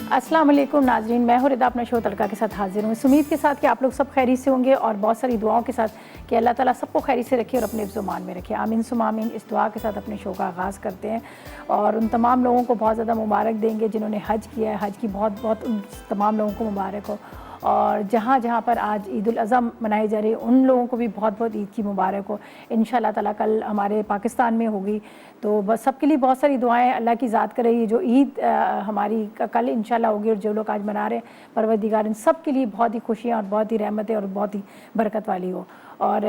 अस्सलाम वालेकुम नाज़रीन, मैं हूँ रिदा अपना शो तड़का के साथ हाजिर हूँ। इस उम्मीद के साथ कि आप लोग सब खैरियत से होंगे और बहुत सारी दुआओं के साथ कि अल्लाह ताला सबको खैरियत से रखे और अपने ज़ुबान में रखे। आमीन सुम आमीन। इस दुआ के साथ अपने शो का आगाज़ करते हैं और उन तमाम लोगों को बहुत ज़्यादा मुबारक देंगे जिन्होंने हज किया है। हज की बहुत बहुत उन तमाम लोगों को मुबारक हो और जहाँ जहाँ पर आज ईद उल अज़हा मनाई जा रही है उन लोगों को भी बहुत बहुत ईद की मुबारक हो। इंशाअल्लाह ताला कल हमारे पाकिस्तान में होगी तो बस सबके लिए बहुत सारी दुआएं अल्लाह की ज़ात करे। ये जो ईद हमारी कल इंशाअल्लाह होगी और जो लोग आज मना रहे हैं परवरदिगार इन सब के लिए बहुत ही खुशियाँ और बहुत ही रहमतें और बहुत ही बरकत वाली हो। और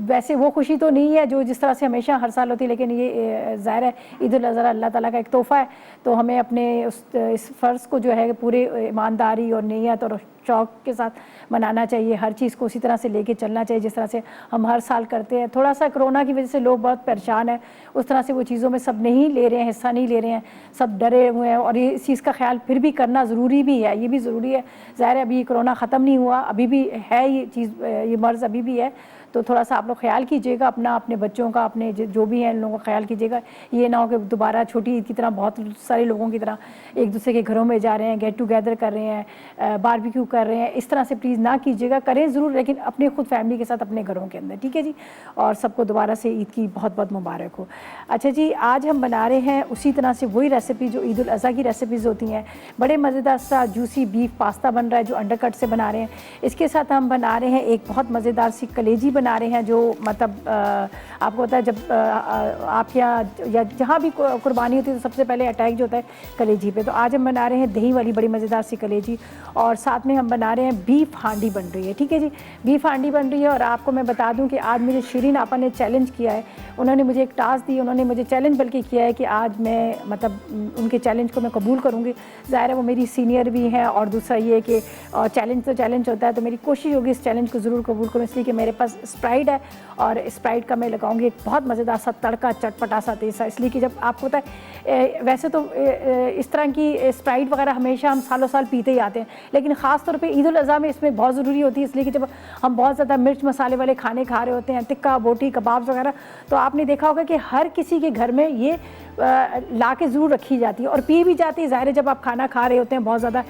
वैसे वो खुशी तो नहीं है जो जिस तरह से हमेशा हर साल होती है, लेकिन ये ज़ाहिर है ईद उल अज़हा अल्लाह ताला का एक तोहफ़ा है, तो हमें अपने इस फ़र्ज़ को जो है पूरे ईमानदारी और नीयत और शौक़ के साथ मनाना चाहिए। हर चीज़ को उसी तरह से लेके चलना चाहिए जिस तरह से हम हर साल करते हैं। थोड़ा सा कोरोना की वजह से लोग बहुत परेशान हैं, उस तरह से वो चीज़ों में सब नहीं ले रहे हैं, हिस्सा नहीं ले रहे हैं, सब डरे हुए हैं और ये इस चीज़ का ख्याल फिर भी करना ज़रूरी भी है। ये भी ज़रूरी है, ज़ाहिर है अभी कोरोना ख़त्म नहीं हुआ, अभी भी है ये चीज़, ये मर्ज़ अभी भी है, तो थोड़ा सा आप लोग ख्याल कीजिएगा अपना, अपने बच्चों का, अपने जो भी हैं इन लोगों का ख्याल कीजिएगा। ये ना हो कि दोबारा छोटी ईद की तरह बहुत सारे लोगों की तरह एक दूसरे के घरों में जा रहे हैं, गेट टुगेदर कर रहे हैं, बारबेक्यू कर रहे हैं, इस तरह से प्लीज़ ना कीजिएगा। करें ज़रूर लेकिन अपने खुद फैमिली के साथ अपने घरों के अंदर, ठीक है जी। और सबको दोबारा से ईद की बहुत बहुत मुबारक हो। अच्छा जी, आज हम बना रहे हैं उसी तरह से वही रेसिपी जो ईद उल अज़हा की रेसिपीज़ होती हैं। बड़े मज़ेदार सा जूसी बीफ पास्ता बन रहा है जो अंडरकट से बना रहे हैं। इसके साथ हम बना रहे हैं एक बहुत मज़ेदार सी कलेजी बना रहे हैं जो मतलब आपको पता है जब आपके यहाँ या जहाँ भी कुर्बानी होती है तो सबसे पहले अटैक जो होता है कलेजी पे। तो आज हम बना रहे हैं दही वाली बड़ी मज़ेदार सी कलेजी और साथ में हम बना रहे हैं बीफ हांडी बन रही है, ठीक है जी। बीफ हांडी बन रही है और आपको मैं बता दूं कि आज मुझे शिरीन आपा ने चैलेंज किया है, उन्होंने मुझे एक टास्क दी, उन्होंने मुझे चैलेंज बल्कि किया है कि आज मैं मतलब उनके चैलेंज को मैं कबूल करूँगी। ज़ाहिर है वो मेरी सीनियर भी हैं और दूसरा ये कि चैलेंज तो चैलेंज होता है, तो मेरी कोशिश होगी इस चैलेंज को ज़रूर कबूल करूँ, इसलिए कि मेरे पास स्प्राइट है और स्प्राइट का मैं लगाऊंगी एक बहुत मज़ेदार सा तड़का, चटपटा सा तेज़ सा। इसलिए कि जब आपको पता है वैसे तो इस तरह की स्प्राइट वगैरह हमेशा हम सालों साल पीते ही आते हैं, लेकिन ख़ास तौर पे ईद उल अज़हा में इसमें बहुत ज़रूरी होती है, इसलिए कि जब हम बहुत ज़्यादा मिर्च मसाले वाले खाने खा रहे होते हैं, टिक्का बोटी कबाब वगैरह, तो आपने देखा होगा कि हर किसी के घर में ये ला के ज़रूर रखी जाती है और पी भी जाती है। ज़ाहिर है जब आप खाना खा रहे होते हैं बहुत ज़्यादा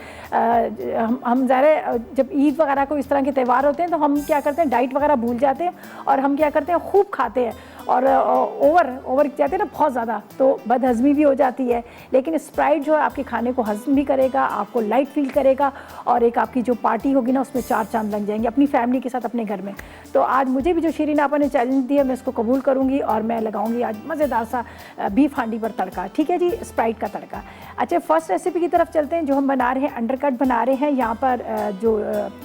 हम ज़ाहिर है जब ईद वगैरह को इस तरह के त्यौहार होते हैं तो हम क्या करते हैं डाइट वगैरह भूल जाते हैं और हम क्या करते हैं खूब खाते हैं और ओवर जाते हैं ना बहुत ज़्यादा, तो बदहज़मी भी हो जाती है। लेकिन स्प्राइट जो है आपके खाने को हज़म भी करेगा, आपको लाइट फील करेगा और एक आपकी जो पार्टी होगी ना उसमें 4 चांद लग जाएंगे अपनी फैमिली के साथ अपने घर में। तो आज मुझे भी जो शिरीन आपा ने चैलेंज दिया मैं इसको कबूल करूँगी और मैं लगाऊंगी आज मज़ेदार सा बीफ हांडी पर तड़का, ठीक है जी, स्प्राइट का तड़का। अच्छा, फर्स्ट रेसिपी की तरफ चलते हैं जो हम बना रहे हैं अंडरकट बना रहे हैं। यहाँ पर जो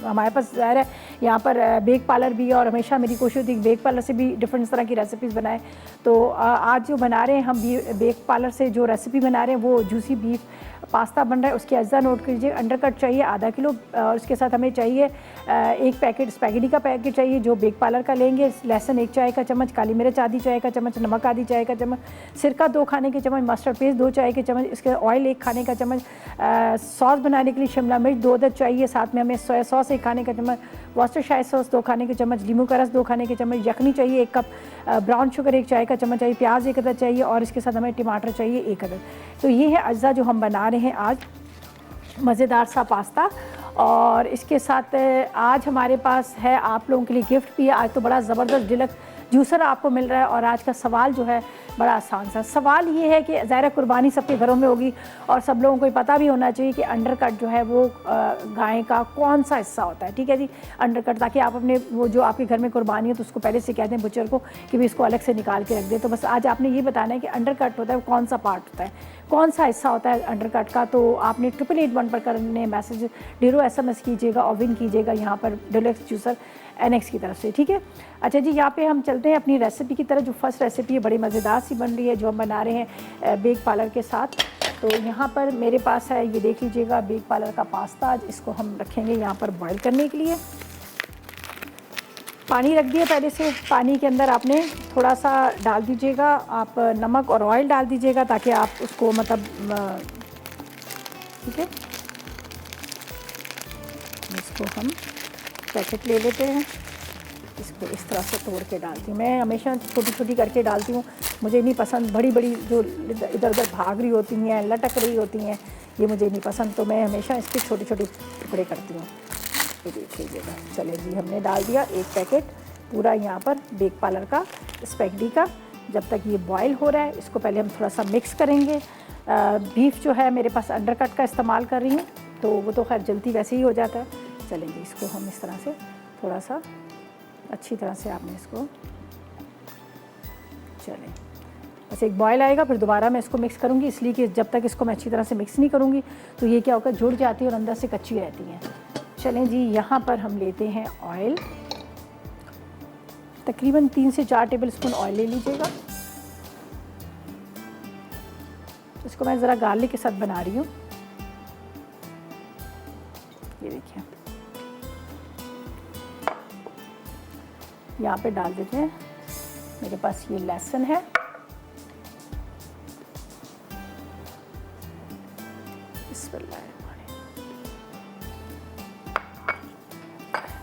हमारे पास ज़ाहिर है यहाँ पर बेक पार्लर भी है और हमेशा मेरी कोशिश होती है बेक पार्लर से भी डिफरेंट तरह की रेसिपीज़ बनाएं। तो आज जो बना रहे हैं हम बेक पार्लर से जो रेसिपी बना रहे हैं वो जूसी बीफ पास्ता बन रहा है। उसकी अज्जा नोट कीजिए। अंडरकट चाहिए आधा किलो और उसके साथ हमें चाहिए एक पैकेट स्पैगेटी का पैकेट चाहिए जो बेक पार्लर का लेंगे, लहसुन 1 चाय का चम्मच, काली मिर्च आधी चाय का चम्मच, नमक आधी चाय का चम्मच, सिरका 2 खाने के चम्मच, मस्टर्ड पेस्ट 2 चाय के चम्मच, इसके ऑयल 1 खाने का चम्मच, सॉस बनाने के लिए शिमला मिर्च 2 अदद चाहिए, साथ में हमें सोया सॉस 1 खाने का चम्मच, वर्सेस्टायर सॉस 2 खाने के चम्मच, लीमू का रस 2 खाने के चम्मच, यखनी चाहिए 1 कप, ब्राउन शुगर 1 चाय का चम्मच चाहिए, प्याज 1 अदद चाहिए और इसके साथ हमें टमाटर चाहिए 1 अदद। तो ये है अज्जा जो हम बना रहे हैं आज मज़ेदार सा पास्ता। और इसके साथ आज हमारे पास है आप लोगों के लिए गिफ्ट भी है। आज तो बड़ा ज़बरदस्त डिलक्स जूसर आपको मिल रहा है और आज का सवाल जो है बड़ा आसान सा सवाल ये है कि ज़ाहिर कुर्बानी सबके घरों में होगी और सब लोगों को पता भी होना चाहिए कि अंडरकट जो है वो गाय का कौन सा हिस्सा होता है, ठीक है जी, अंडरकट, ताकि आप अपने वो जो आपके घर में कुर्बानी है तो उसको पहले से कहते हैं बुचर को कि भी इसको अलग से निकाल के रख दे। तो बस आज आपने ये बताना है कि अंडरकट होता है वो कौन सा पार्ट होता है, कौन सा हिस्सा होता है अंडरकट का। तो आपने 8881 पर करने मैसेज ढेरों SMS कीजिएगा और विन कीजिएगा यहाँ पर डिलक्स जूसर NX की तरफ से, ठीक है। अच्छा जी, यहाँ पे हम चलते हैं अपनी रेसिपी की तरफ। जो फर्स्ट रेसिपी है बड़ी मज़ेदार सी बन रही है जो हम बना रहे हैं बेक पार्लर के साथ। तो यहाँ पर मेरे पास है, ये देख लीजिएगा, बेक पार्लर का पास्ता। इसको हम रखेंगे यहाँ पर बॉईल करने के लिए। पानी रख दिया पहले से, पानी के अंदर आपने थोड़ा सा डाल दीजिएगा आप नमक और ऑयल डाल दीजिएगा ताकि आप उसको मतलब ठीक है। इसको हम पैकेट ले लेते हैं इसको इस तरह से तोड़ के डालती हूँ। मैं हमेशा छोटी छोटी करके डालती हूँ, मुझे नहीं पसंद बड़ी बड़ी जो इधर उधर भाग रही होती हैं, लटक रही होती हैं, ये मुझे नहीं पसंद, तो मैं हमेशा इसके छोटे छोटे टुकड़े करती हूँ। ये देख लीजिएगा। चले जी, हमने डाल दिया एक पैकेट पूरा यहाँ पर बेक पार्लर का स्पैगेटी का। जब तक ये बॉयल हो रहा है इसको पहले हम थोड़ा सा मिक्स करेंगे। बीफ जो है मेरे पास अंडरकट का इस्तेमाल कर रही हूँ, तो वो तो खैर जल्दी वैसे ही हो जाता है। चलेंगे, इसको हम इस तरह से थोड़ा सा अच्छी तरह से आपने इसको, चलें बस एक बॉयल आएगा फिर दोबारा मैं इसको मिक्स करूँगी, इसलिए कि जब तक इसको मैं अच्छी तरह से मिक्स नहीं करूँगी तो ये क्या होगा, जुड़ जाती है और अंदर से कच्ची रहती हैं। चलें जी, यहाँ पर हम लेते हैं ऑयल, तकरीबन 3 से 4 टेबल स्पून ऑयल ले लीजिएगा। इसको मैं ज़रा गार्लिक के साथ बना रही हूँ। ये देखिए, यहाँ पे डाल देते हैं, मेरे पास ये लहसुन है,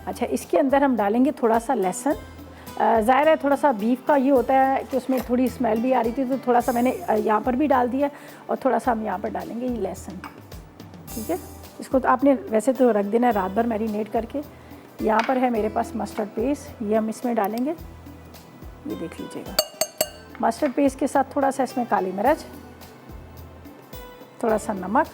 अच्छा इसके अंदर हम डालेंगे थोड़ा सा लहसुन। ज़ाहिर है थोड़ा सा बीफ का ये होता है कि उसमें थोड़ी स्मेल भी आ रही थी, तो थोड़ा सा मैंने यहाँ पर भी डाल दिया और थोड़ा सा हम यहाँ पर डालेंगे ये लहसुन। ठीक है, इसको तो आपने वैसे तो रख देना है रात भर मैरिनेट करके। यहाँ पर है मेरे पास मस्टर्ड पेस्ट, ये हम इसमें डालेंगे, ये देख लीजिएगा। मस्टर्ड पेस्ट के साथ थोड़ा सा इसमें काली मिर्च, थोड़ा सा नमक,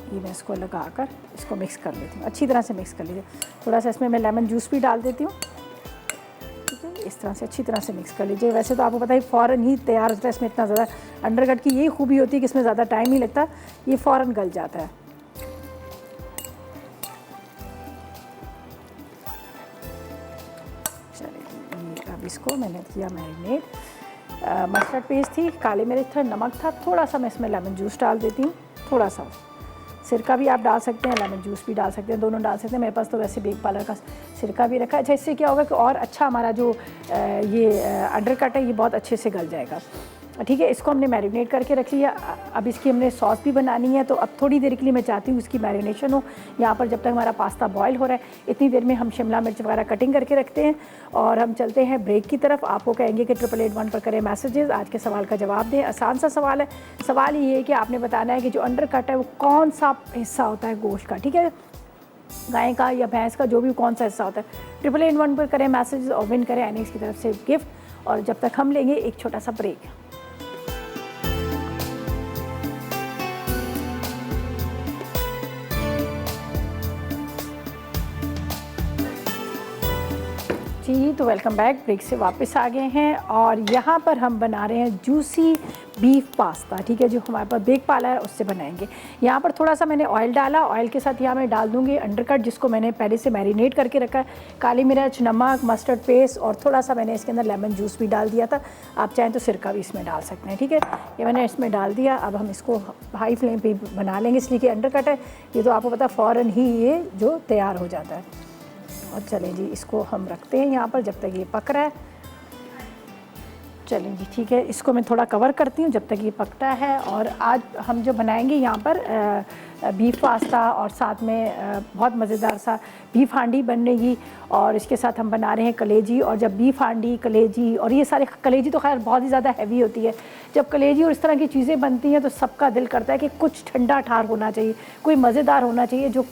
ये मैं इसको लगाकर इसको मिक्स कर लेती हूँ, अच्छी तरह से मिक्स कर लीजिए। थोड़ा सा इसमें मैं लेमन जूस भी डाल देती हूँ। ठीक है, इस तरह से अच्छी तरह से मिक्स कर लीजिए। वैसे तो आपको पता है फ़ौरन ही तैयार होता है, इसमें इतना ज़्यादा अंडरकट की यही खूबी होती है कि इसमें ज़्यादा टाइम नहीं लगता, ये फ़ौरन गल जाता है। चलिए, अब इसको मैंने किया मैरिनेट। मस्टर्ड पेस्ट थी, काली मिर्च था, नमक था, थोड़ा सा मैं इसमें लेमन जूस डाल देती हूँ, थोड़ा सा सिरका भी आप डाल सकते हैं, लेमन जूस भी डाल सकते हैं, दोनों डाल सकते हैं। मेरे पास तो वैसे बेक पार्लर का सिरका भी रखा है। अच्छा, इससे क्या होगा कि और अच्छा हमारा जो ये अंडरकट है ये बहुत अच्छे से गल जाएगा। ठीक है, इसको हमने मैरिनेट करके रख लिया। अब इसकी हमने सॉस भी बनानी है, तो अब थोड़ी देर के लिए मैं चाहती हूँ इसकी मैरिनेशन हो। यहाँ पर जब तक हमारा पास्ता बॉयल हो रहा है, इतनी देर में हम शिमला मिर्च वगैरह कटिंग करके रखते हैं और हम चलते हैं ब्रेक की तरफ। आपको कहेंगे कि 888 पर करें मैसेजेस, आज के सवाल का जवाब दें। आसान सा सवाल है। सवाल ये है कि आपने बताना है कि जो अंडरकट है वो कौन सा हिस्सा होता है गोश्त का। ठीक है, गाय का या भैंस का, जो भी कौन सा हिस्सा होता है। 888 पर करें मैसेजेस और विन करें एनिक्स की तरफ से गिफ्ट। और जब तक हम लेंगे एक छोटा सा ब्रेक। जी, तो वेलकम बैक, ब्रेक से वापस आ गए हैं और यहाँ पर हम बना रहे हैं जूसी बीफ पास्ता। ठीक है, जो हमारे पास बेक पार्लर है उससे बनाएंगे। यहाँ पर थोड़ा सा मैंने ऑयल डाला, ऑयल के साथ यहाँ मैं डाल दूँगी अंडरकट जिसको मैंने पहले से मैरिनेट करके रखा है, काली मिर्च, नमक, मस्टर्ड पेस्ट और थोड़ा सा मैंने इसके अंदर लेमन जूस भी डाल दिया था। आप चाहें तो सिरका भी इसमें डाल सकते हैं। ठीक है, ये मैंने इसमें डाल दिया। अब हम इसको हाई फ्लेम पर बना लेंगे, इसलिए कि अंडरकट है ये तो आपको पता फ़ौरन ही ये जो तैयार हो जाता है। और चलें जी, इसको हम रखते हैं यहाँ पर जब तक ये पक रहा है। चलें जी, ठीक है, इसको मैं थोड़ा कवर करती हूँ जब तक ये पकता है। और आज हम जो बनाएंगे यहाँ पर बीफ पास्ता और साथ में बहुत मज़ेदार सा बीफ हांडी बनेगी और इसके साथ हम बना रहे हैं कलेजी। और जब बीफ हांडी, कलेजी और ये सारे, कलेजी तो खैर बहुत ही ज़्यादा हैवी होती है। जब कलेजी और इस तरह की चीज़ें बनती हैं तो सबका दिल करता है कि कुछ ठंडा ठार होना चाहिए, कोई मज़ेदार होना चाहिए, जो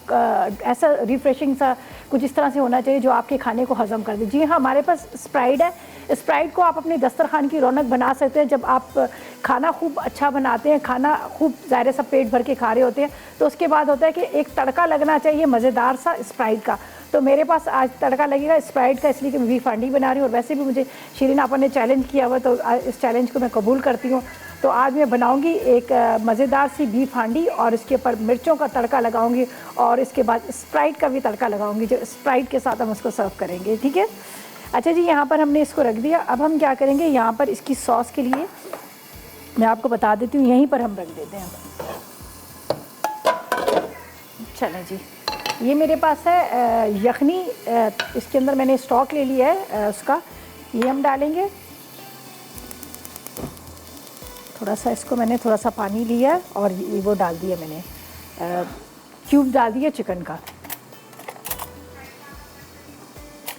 ऐसा रिफ़्रेशिंग सा कुछ इस तरह से होना चाहिए जो आपके खाने को हज़म कर दे। जी हाँ, हमारे पास स्प्राइट है। स्प्राइट को आप अपने दस्तरखान की रौनक बना सकते हैं। जब आप खाना खूब अच्छा बनाते हैं, खाना खूब ज़ाहिर सब पेट भर के खा रहे होते हैं, तो उसके बाद होता है कि एक तड़का लगना चाहिए मज़ेदार सा स्प्राइट का। तो मेरे पास आज तड़का लगेगा स्प्राइट का, इसलिए कि मैं बीफ हांडी बना रही हूँ। और वैसे भी मुझे शिरीन आपा ने चैलेंज किया हुआ, तो इस चैलेंज को मैं कबूल करती हूँ। तो आज मैं बनाऊंगी एक मज़ेदार सी बीफ हांडी और इसके ऊपर मिर्चों का तड़का लगाऊंगी और इसके बाद स्प्राइट का भी तड़का लगाऊंगी, जो स्प्राइट के साथ हम उसको सर्व करेंगे। ठीक है, अच्छा जी, यहाँ पर हमने इसको रख दिया। अब हम क्या करेंगे, यहाँ पर इसकी सॉस के लिए मैं आपको बता देती हूँ, यहीं पर हम रख देते हैं। चलें जी, ये मेरे पास है यखनी, इसके अंदर मैंने स्टॉक ले लिया है उसका, ये हम डालेंगे। थोड़ा सा इसको मैंने थोड़ा सा पानी लिया और ये वो डाल दिया मैंने, क्यूब डाल दिया चिकन का।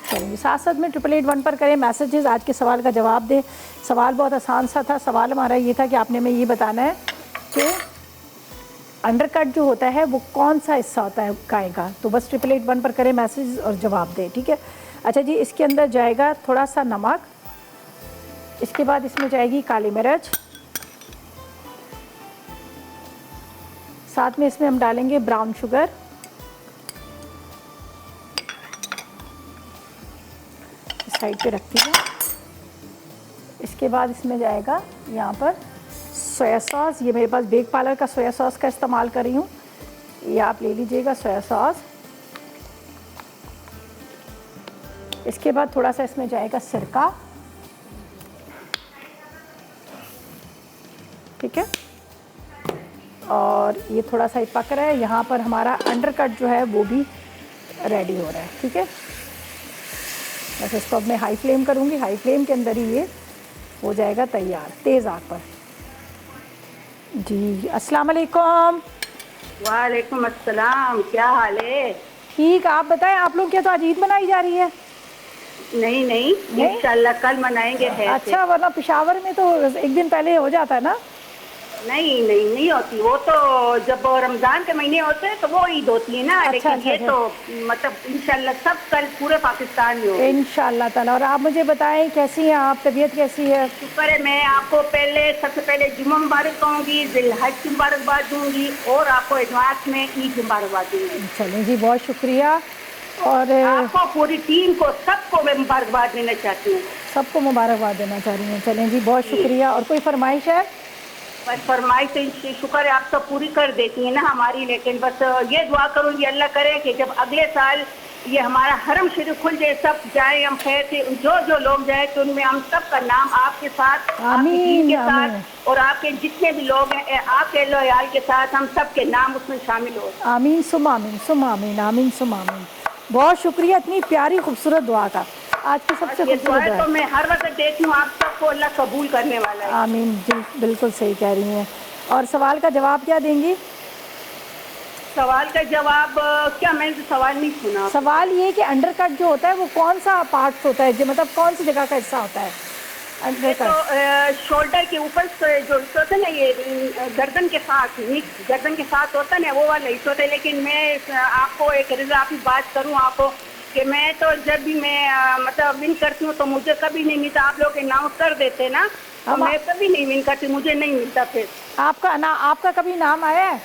चलिए साथ साथ में 888 पर करें मैसेजेस, आज के सवाल का जवाब दें। सवाल बहुत आसान सा था। सवाल हमारा ये था कि आपने हमें ये बताना है कि अंडरकट जो होता है वो कौन सा हिस्सा होता है गाय का। तो बस 888 पर करें मैसेज और जवाब दें, ठीक है। अच्छा जी, इसके अंदर जाएगा थोड़ा सा नमक, इसके बाद इसमें जाएगी काली मिर्च, साथ में इसमें हम डालेंगे ब्राउन शुगर, साइड पे रखती हूँ। इसके बाद इसमें जाएगा यहाँ पर सोया सॉस। ये मेरे पास बेक पार्लर का सोया सॉस का इस्तेमाल कर रही हूँ, ये आप ले लीजिएगा सोया सॉस। इसके बाद थोड़ा सा इसमें जाएगा सिरका, ठीक है। और ये थोड़ा सा पक रहा है, यहाँ पर हमारा अंडरकट जो है वो भी रेडी हो रहा है, ठीक है। बस इसको अब मैं हाई फ्लेम करूँगी, हाई फ्लेम के अंदर ही ये हो जाएगा तैयार, तेज़ आग पर। जी अस्सलाम वालेकुम। वालेकुम अस्सलाम, क्या हाल है? ठीक, आप बताएं, आप लोग क्या तो आज ईद मनाई जा रही है? नहीं नहीं, इंशाल्लाह कल मनाएंगे। अच्छा, वरना पेशावर में तो एक दिन पहले हो जाता है ना? नहीं नहीं नहीं होती, वो तो जब रमजान के महीने होते हैं तो वो ईद होती है ना। अच्छा, लेकिन अच्छा, ये अच्छा। तो मतलब इंशाल्लाह सब कल पूरे पाकिस्तान में होगी। इंशाल्लाह ताला। और आप मुझे बताएं कैसी हैं आप, तबीयत कैसी है? शुक्र है। मैं आपको सबसे पहले जुम्मा मुबारक कहूँगी, जिलहज की मुबारकबाद दूंगी और आपको एडवांस में ईद मुबारकबाद दूंगी। चलें जी, बहुत शुक्रिया। और आपको, पूरी टीम को, सबको मैं मुबारकबाद देना चाहती हूँ। सबको मुबारकबाद देना चाह रही हूँ। चलें जी, बहुत शुक्रिया। और कोई फरमाइश है? बस फरमाइश तो शुक्र है आप सब पूरी कर देती है ना हमारी। लेकिन बस ये दुआ करूँगी, अल्लाह करे कि जब अगले साल ये हमारा हरम शरीफ खुल जाए, सब जाए हम खैर से, जो लोग जाए तो उनमें हम सब का नाम आपके साथ, आपकी टीम के साथ और आपके जितने भी लोग हैं आपके लोयाल के साथ हम सब के नाम उसमें शामिल हो। आमीन सुम आमीन, सुम आमीन, आमीन सुम आमीन। बहुत शुक्रिया इतनी प्यारी खूबसूरत दुआ का। आज की सबसे खूबसूरत दुआ तो मैं हर वक्त देती हूँ, आप सबको अल्लाह कबूल करने वाला है। आमीन। बिल्कुल सही कह रही हैं। और सवाल का जवाब क्या देंगी? सवाल का जवाब क्या, मैंने तो सवाल नहीं सुना। सवाल ये कि अंडरकट जो होता है वो कौन सा पार्ट होता है, जो मतलब कौन सी जगह का हिस्सा होता है अंडरकट? तो शोल्डर के ऊपर जो होता है ना, ये गर्दन के साथ, गर्दन के साथ होता है ना, वो वाला हिस्सा होता है। लेकिन मैं आपको एक रिजल्ट बात करूँ आपको कि मैं तो जब भी मैं मतलब विन करती हूँ तो मुझे कभी नहीं मिलता। आप लोग अनाउंस कर देते ना, तो मैं कभी नहीं विन करती, मुझे नहीं मिलता। फिर आपका कभी नाम आया है?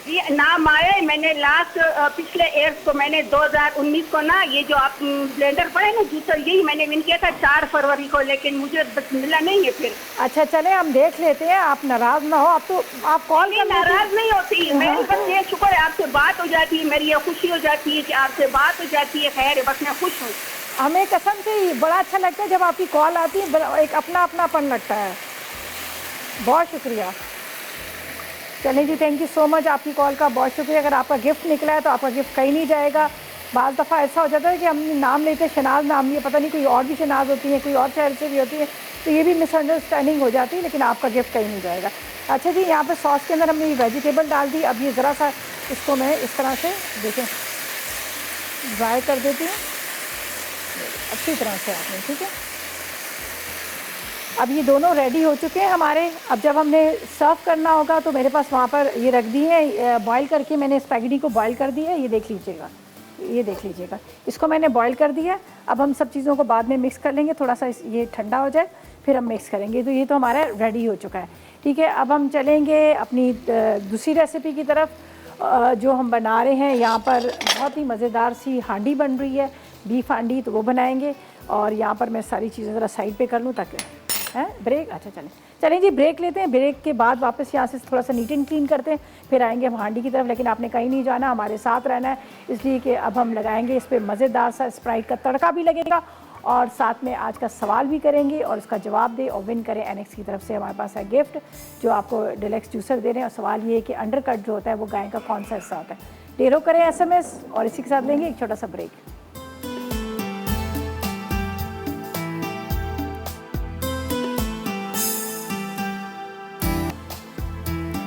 ये नाम आया है। मैंने लास्ट पिछले ईयर को, मैंने 2019 को ना, ये जो आप ब्लेंडर पड़े ना जूसर, यही मैंने विन किया था 4 फरवरी को। लेकिन मुझे बस मिला नहीं है फिर। अच्छा चले, हम देख लेते हैं, आप नाराज ना हो। आप कॉल नहीं, नाराज नहीं होती। मेरी बस ये शुक्र है आपसे बात हो जाती है, मेरी ये खुशी हो जाती है कि आपसे बात हो जाती है। खैर बस मैं खुश हूँ। हमें कसम से बड़ा अच्छा लगता है जब आपकी कॉल आती है, एक अपनापन लगता है। बहुत शुक्रिया। चलें जी, थैंक यू सो मच, आपकी कॉल का बहुत शुक्रिया। अगर आपका गिफ्ट निकला है तो आपका गिफ्ट कहीं नहीं जाएगा। बाज़ दफ़ा ऐसा हो जाता है कि हम नाम लेते हैं, शनाज नाम लिए, पता नहीं कोई और भी शनाज होती है, कोई और शहर से भी होती है, तो ये भी मिसअंडरस्टैंडिंग हो जाती है। लेकिन आपका गिफ्ट कहीं नहीं जाएगा। अच्छा जी, यहाँ पर सॉस के अंदर हमने ये वेजिटेबल डाल दी। अब ये ज़रा सा इसको मैं इस तरह से देखें ड्राई कर देती हूँ अच्छी तरह से आपने, ठीक है। अब ये दोनों रेडी हो चुके हैं हमारे। अब जब हमने सर्व करना होगा तो मेरे पास वहाँ पर ये रख दी है, बॉईल करके मैंने स्पैगेटी को बॉईल कर दिया है। ये देख लीजिएगा, ये देख लीजिएगा, इसको मैंने बॉईल कर दिया है। अब हम सब चीज़ों को बाद में मिक्स कर लेंगे, थोड़ा सा ये ठंडा हो जाए फिर हम मिक्स करेंगे। तो ये तो हमारा रेडी हो चुका है, ठीक है। अब हम चलेंगे अपनी दूसरी रेसिपी की तरफ, जो हम बना रहे हैं। यहाँ पर बहुत ही मज़ेदार सी हांडी बन रही है, बीफ हांडी, तो वो बनाएंगे। और यहाँ पर मैं सारी चीज़ें ज़रा साइड पे कर लूँ ताकि है ब्रेक। अच्छा चलें जी, ब्रेक लेते हैं। ब्रेक के बाद वापस यहाँ से थोड़ा सा नीट एंड क्लीन करते हैं, फिर आएंगे हम हांडी की तरफ। लेकिन आपने कहीं नहीं जाना, हमारे साथ रहना है, इसलिए कि अब हम लगाएंगे इस पर मज़ेदार सा स्प्राइट का तड़का भी लगेगा और साथ में आज का सवाल भी करेंगे और उसका जवाब दें और विन करें। एनेक्स की तरफ से हमारे पास है गिफ्ट जो आपको डिलेक्स जूसर दे रहे हैं। और सवाल ये है कि अंडरकट जो होता है वो गाय का कौन सा हिस्सा होता है। डेरो करें SMS और इसी के साथ लेंगे एक छोटा सा ब्रेक।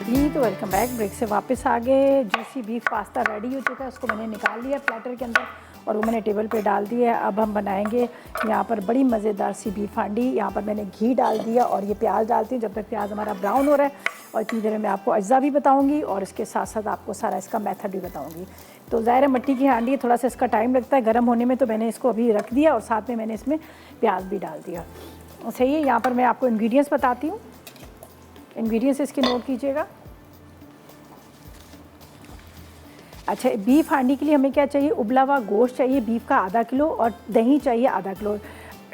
जी जी, तो वेलकम बैक। ब्रेक से वापस आ गए। जूसी बीफ पास्ता रेडी हो चुका है, उसको मैंने निकाल लिया प्लेटर के अंदर और वो मैंने टेबल पे डाल दिया है। अब हम बनाएंगे यहाँ पर बड़ी मज़ेदार सी बीफ हांडी। यहाँ पर मैंने घी डाल दिया और ये प्याज डालती हूँ जब तक प्याज हमारा ब्राउन हो रहा है, और इतनी देर में मैं आपको अज्जा भी बताऊँगी और इसके साथ साथ आपको सारा इसका मेथड भी बताऊँगी। तो ज़ाहिर है मट्टी की हांडी है, थोड़ा सा इसका टाइम लगता है गर्म होने में, तो मैंने इसको अभी रख दिया और साथ में मैंने इसमें प्याज भी डाल दिया। सही है, यहाँ पर मैं आपको इंग्रेडिएंट्स बताती हूँ। इंग्रेडिएंट्स इसके नोट कीजिएगा। अच्छा, बीफ हांडी के लिए हमें क्या चाहिए? उबला हुआ गोश्त चाहिए बीफ का आधा किलो, और दही चाहिए आधा किलो,